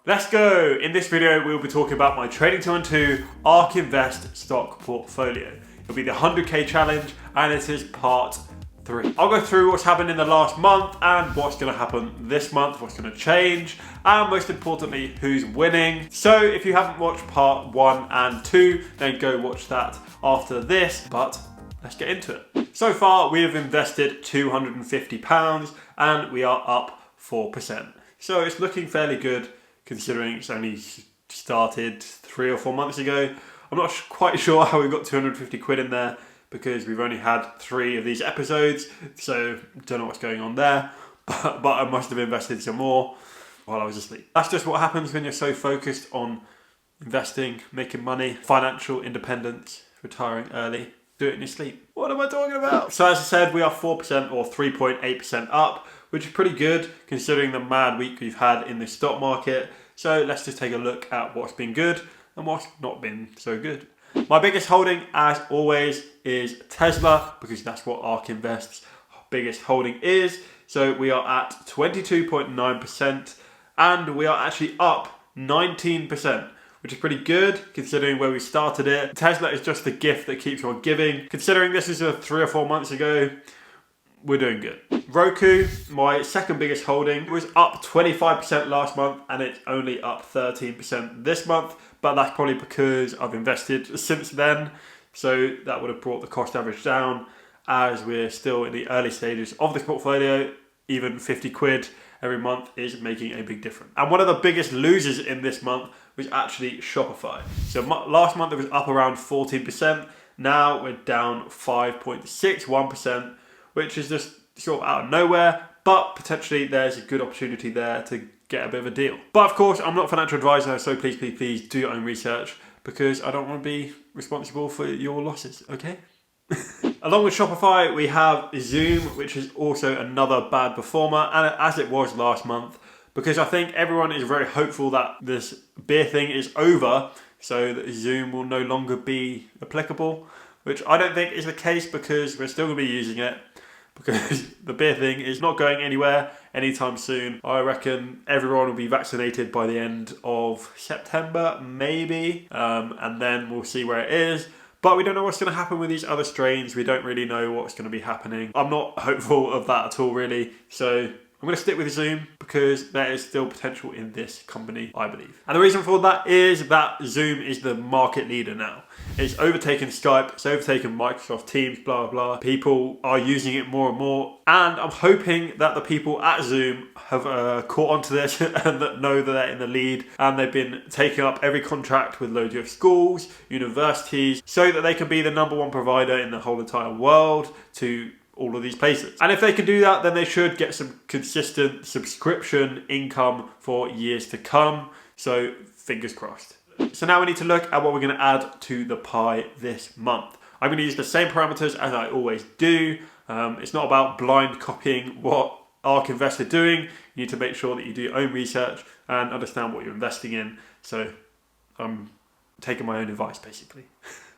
Let's go! In this video, we'll be talking about my Trading 212 Ark Invest Stock Portfolio. It'll be the 100k challenge and it is part 3. I'll go through what's happened in the last month and what's going to happen this month, what's going to change, and most importantly, who's winning. So if you haven't watched part 1 and 2, then go watch that after this, but let's get into it. So far, we have invested £250 and we are up 4%. So it's looking fairly good considering it's only started 3 or 4 months ago. I'm not quite sure how we got 250 quid in there because we've only had 3 of these episodes, so don't know what's going on there, but I must have invested some more while I was asleep. That's just what happens when you're so focused on investing, making money, financial independence, retiring early. Do it in your sleep. What am I talking about? So as I said, we are 4% or 3.8% up, which is pretty good considering the mad week we've had in the stock market. So let's just take a look at what's been good and what's not been so good. My biggest holding, as always, is Tesla, because that's what Ark Invest's biggest holding is. So we are at 22.9% and we are actually up 19%. Which is pretty good considering where we started it. Tesla is just the gift that keeps on giving. Considering this is 3 or 4 months ago, we're doing good. Roku, my second biggest holding, was up 25% last month and it's only up 13% this month, but that's probably because I've invested since then. So that would have brought the cost average down as we're still in the early stages of this portfolio. Even 50 quid every month is making a big difference. And one of the biggest losers in this month was actually Shopify. So last month it was up around 14%. Now we're down 5.61%, which is just sort of out of nowhere, but potentially there's a good opportunity there to get a bit of a deal. But of course, I'm not a financial advisor, so please do your own research because I don't want to be responsible for your losses, okay? Along with Shopify, we have Zoom, which is also another bad performer, and as it was last month, because I think everyone is very hopeful that this beer thing is over, so that Zoom will no longer be applicable, which I don't think is the case because we're still going to be using it, because the beer thing is not going anywhere anytime soon. I reckon everyone will be vaccinated by the end of September, maybe, and then we'll see where it is. But we don't know what's going to happen with these other strains. We don't really know what's going to be happening. I'm not hopeful of that at all, really. So I'm going to stick with Zoom because there is still potential in this company, I believe. And the reason for that is that Zoom is the market leader now. It's overtaken Skype, it's overtaken Microsoft Teams, blah, blah. People are using it more and more. And I'm hoping that the people at Zoom have caught onto this and that know that they're in the lead. And they've been taking up every contract with loads of schools, universities, so that they can be the #1 provider in the whole entire world to all of these places. And if they can do that, then they should get some consistent subscription income for years to come. So fingers crossed. So now we need to look at what we're going to add to the pie this month. I'm going to use the same parameters as I always do. It's not about blind copying what Ark Invest are doing. You need to make sure that you do your own research and understand what you're investing in. So I'm taking my own advice, basically.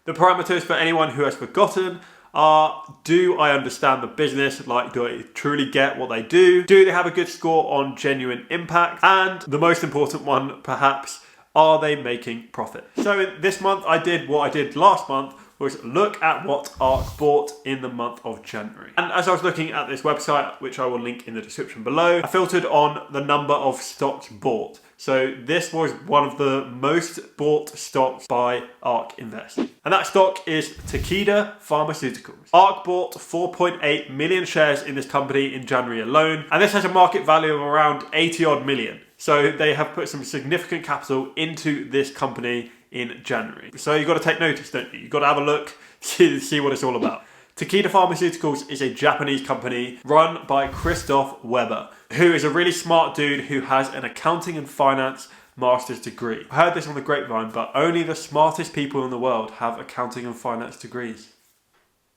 The parameters for anyone who has forgotten are, do I understand the business? Like, do I truly get what they do? Do they have a good score on genuine impact? And the most important one, perhaps, are they making profit? So this month I did what I did last month, was look at what Ark bought in the month of January. And as I was looking at this website, which I will link in the description below, I filtered on the number of stocks bought. So this was one of the most bought stocks by Ark Invest. And that stock is Takeda Pharmaceuticals. Ark bought 4.8 million shares in this company in January alone. And this has a market value of around 80 odd million. So they have put some significant capital into this company in January. So you've got to take notice, don't you? You've got to have a look, see what it's all about. Takeda Pharmaceuticals is a Japanese company run by Christoph Weber, who is a really smart dude who has an accounting and finance master's degree. I heard this on the grapevine, but only the smartest people in the world have accounting and finance degrees.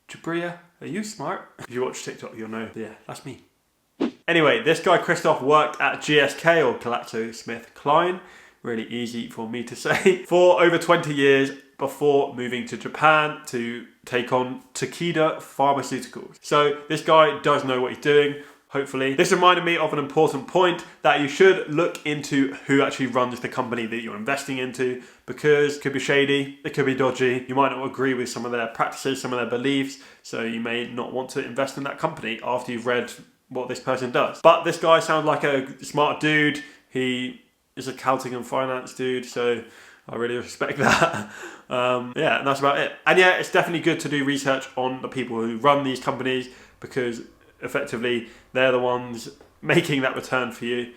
Jabria, are you smart? If you watch TikTok, you'll know. Yeah, that's me. Anyway, this guy Christoph worked at GSK, or GlaxoSmithKline, really easy for me to say, for over 20 years before moving to Japan to take on Takeda Pharmaceuticals. So this guy does know what he's doing. hopefully. This reminded me of an important point that you should look into who actually runs the company that you're investing into, because it could be shady, it could be dodgy. You might not agree with some of their practices, some of their beliefs, so you may not want to invest in that company after you've read what this person does. But this guy sounds like a smart dude. He is accounting and finance dude, so I really respect that. Yeah, and that's about it. And yeah, it's definitely good to do research on the people who run these companies, because effectively they're the ones making that return for you.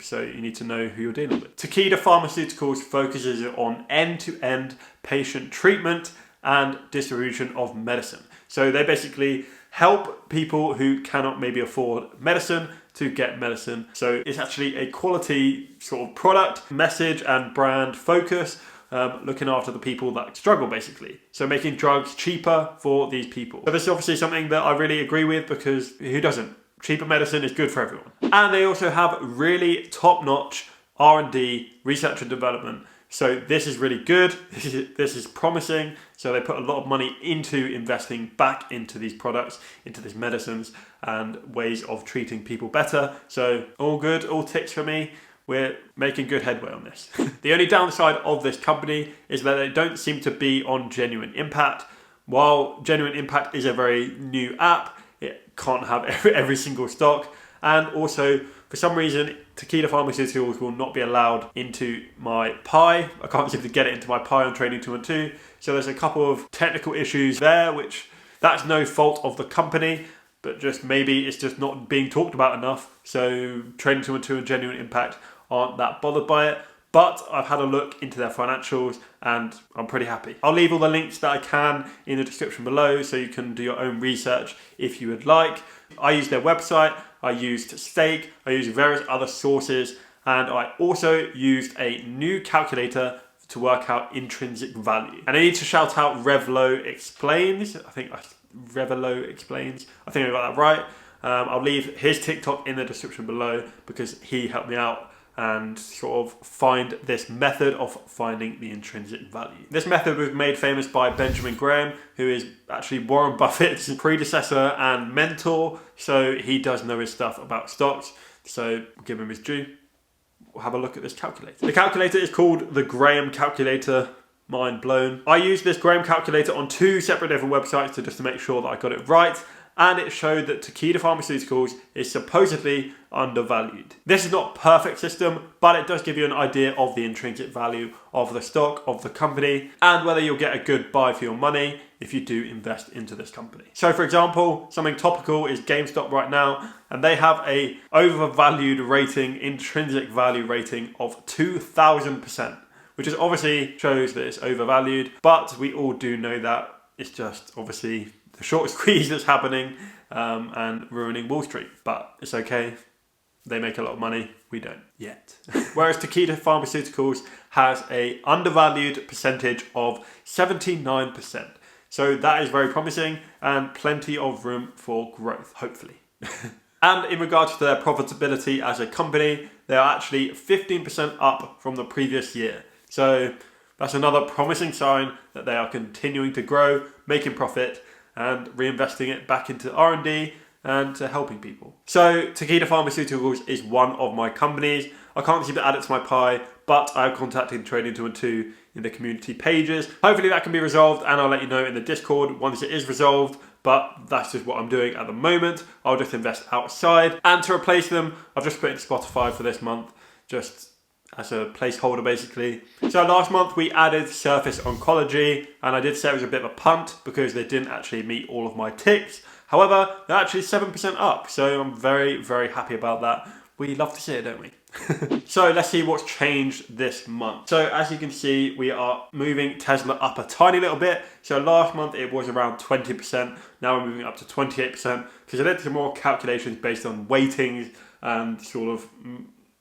So you need to know who you're dealing with. Takeda Pharmaceuticals focuses on end-to-end patient treatment and distribution of medicine. So they basically help people who cannot maybe afford medicine to get medicine. So it's actually a quality sort of product, message and brand focus, looking after the people that struggle basically. So making drugs cheaper for these people. So this is obviously something that I really agree with, because who doesn't? Cheaper medicine is good for everyone. And they also have really top-notch R&D, research and development. So this is really good. This is promising. So they put a lot of money into investing back into these products, into these medicines and ways of treating people better. So all good, all ticks for me. We're making good headway on this. The only downside of this company is that they don't seem to be on Genuine Impact. While Genuine Impact is a very new app, it can't have every single stock. And also, for some reason, Takeda Pharmaceuticals will not be allowed into my pie. I can't seem to get it into my pie on Trading 212. So there's a couple of technical issues there, which that's no fault of the company, but just maybe it's just not being talked about enough. So Trading 212 and Genuine Impact aren't that bothered by it. But I've had a look into their financials and I'm pretty happy. I'll leave all the links that I can in the description below, so you can do your own research if you would like. I used their website, I used Stake, I used various other sources, and I also used a new calculator to work out intrinsic value. And I need to shout out Revlo Explains. Revlo Explains. I think I got that right. I'll leave his TikTok in the description below, because he helped me out and sort of find this method of finding the intrinsic value. This method was made famous by Benjamin Graham, who is actually Warren Buffett's predecessor and mentor, so he does know his stuff about stocks, so give him his due. We'll have a look at this calculator. The calculator is called the Graham calculator. Mind blown. I used this Graham calculator on 2 separate different websites just to make sure that I got it right, and it showed that Takeda Pharmaceuticals is supposedly undervalued. This is not a perfect system, but it does give you an idea of the intrinsic value of the stock, of the company, and whether you'll get a good buy for your money if you do invest into this company. So for example, something topical is GameStop right now, and they have a overvalued rating, intrinsic value rating of 2,000%, which is obviously shows that it's overvalued, but we all do know that it's just obviously the short squeeze that's happening and ruining Wall Street. But it's okay. They make a lot of money. We don't yet. Whereas Takeda Pharmaceuticals has a undervalued percentage of 79%. So that is very promising and plenty of room for growth, hopefully. And in regards to their profitability as a company, they are actually 15% up from the previous year. So that's another promising sign that they are continuing to grow, making profit, and reinvesting it back into R&D and to helping people. So Takeda Pharmaceuticals is one of my companies. I can't seem to add it to my pie, but I have contacted Trading 212 in the community pages. Hopefully that can be resolved, and I'll let you know in the Discord once it is resolved, but that's just what I'm doing at the moment. I'll just invest outside, and to replace them, I've just put in Spotify for this month, just as a placeholder basically. So last month we added Surface Oncology, and I did say it was a bit of a punt because they didn't actually meet all of my ticks. However, they're actually 7% up, so I'm very, very happy about that. We love to see it, don't we? So let's see what's changed this month. So as you can see, we are moving Tesla up a tiny little bit. So last month it was around 20%. Now we're moving up to 28% because I did some more calculations based on weightings and sort of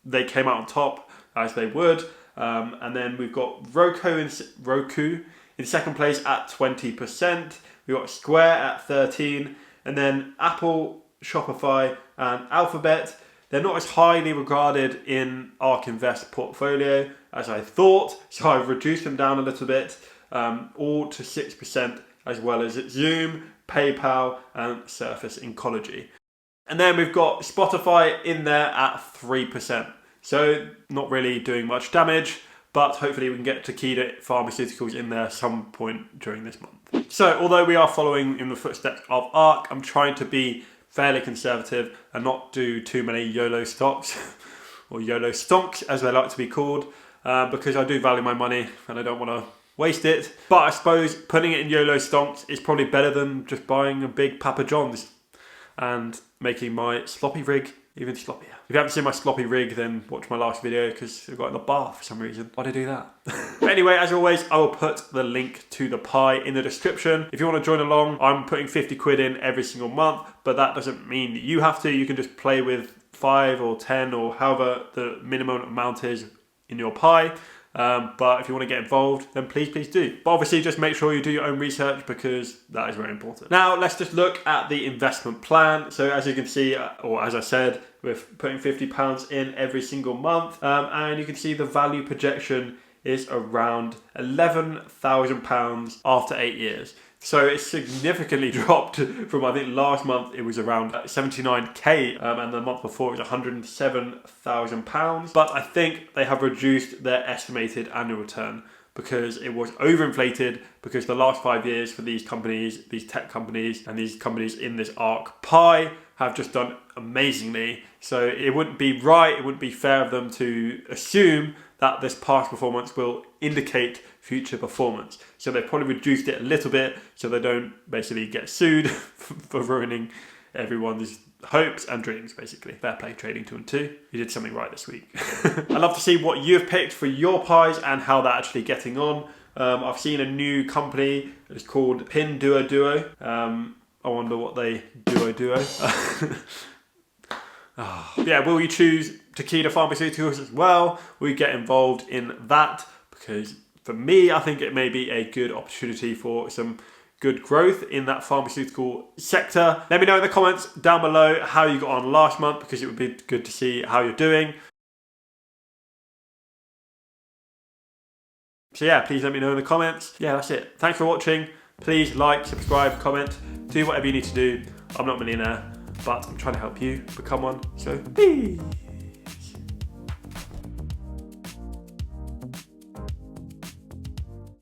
they came out on top as they would. And then we've got Roku in second place at 20%. We've got Square at 13%. And then Apple, Shopify and Alphabet, they're not as highly regarded in Ark Invest Portfolio as I thought. So I've reduced them down a little bit, all to 6%, as well as Zoom, PayPal and Surface Oncology. And then we've got Spotify in there at 3%. So not really doing much damage, but hopefully we can get Takeda Pharmaceuticals in there some point during this month. So although we are following in the footsteps of Ark, I'm trying to be fairly conservative and not do too many YOLO stocks, or YOLO stonks as they like to be called, because I do value my money and I don't want to waste it. But I suppose putting it in YOLO stonks is probably better than just buying a big Papa John's and making my sloppy rig even sloppier. If you haven't seen my sloppy rig, then watch my last video because I got in the bath for some reason. Why'd I do that? But anyway, as always, I will put the link to the pie in the description. If you want to join along, I'm putting 50 quid in every single month, but that doesn't mean that you have to. You can just play with 5 or 10 or however the minimum amount is in your pie. But if you want to get involved, then please do. But obviously just make sure you do your own research because that is very important. Now let's just look at the investment plan. So as you can see, or as I said, we're putting £50 in every single month. And you can see the value projection is around £11,000 after 8 years. So it's significantly dropped from, I think last month it was around 79k, and the month before it was £107,000. But I think they have reduced their estimated annual return because it was overinflated, because the last 5 years for these companies, these tech companies and these companies in this Ark pie have just done amazingly. So it wouldn't be right, it wouldn't be fair of them to assume that this past performance will indicate future performance. So they've probably reduced it a little bit so they don't basically get sued for ruining everyone's hopes and dreams, basically. Fair play, Trading 2 and 2. You did something right this week. I'd love to see what you've picked for your pies and how they're actually getting on. I've seen a new company, it's called Pinduoduo. I wonder what they duo. Yeah, will you choose Takeda Pharmaceuticals as well? Will you get involved in that? Because for me, I think it may be a good opportunity for some good growth in that pharmaceutical sector. Let me know in the comments down below how you got on last month, because it would be good to see how you're doing. So yeah, please let me know in the comments. Yeah, that's it. Thanks for watching. Please like, subscribe, comment, do whatever you need to do. I'm not a millionaire, but I'm trying to help you become one. So, peace.